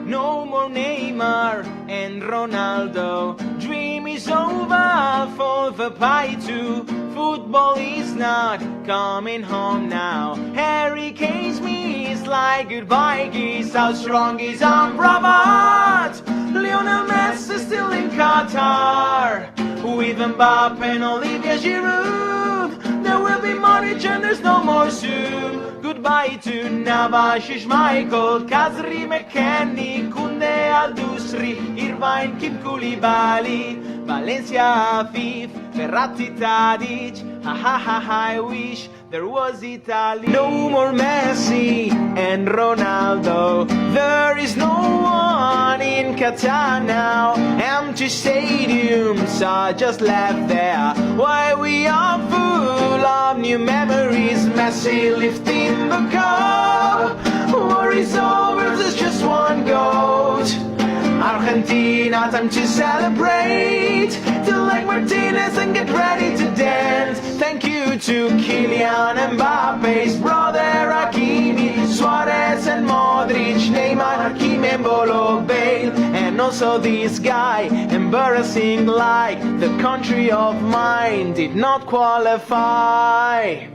No more Neymar and Ronaldo. Dream is over for the pie too. Football is not coming home now. Harry Kane's me is like goodbye geese. How strong is Amrabat? Lionel Messi still in Qatar. With Mbappe and Olivier Giroud. There will be Modric and there's no more soon. Goodbye to Navas, Schmeichel, Kazri, McKennie, Koundé, Al-Dusri, Irvine, Kim Koulibaly, Valencia, Afif, Verratti, Tadic. I wish there was Italy. No more Messi and Ronaldo. There is no one in Qatar now. Empty stadiums are just left there. Why we are full of new memories. Messi lifting the cup. War is over, there's just one goat. Argentina, time to celebrate. To like Martinez and get ready to dance. Thank you to Kylian Mbappe's brother Hakimi, Suarez and Modric, Neymar, Hakim and Bolo Bale. And also this guy, embarrassing like the country of mine did not qualify.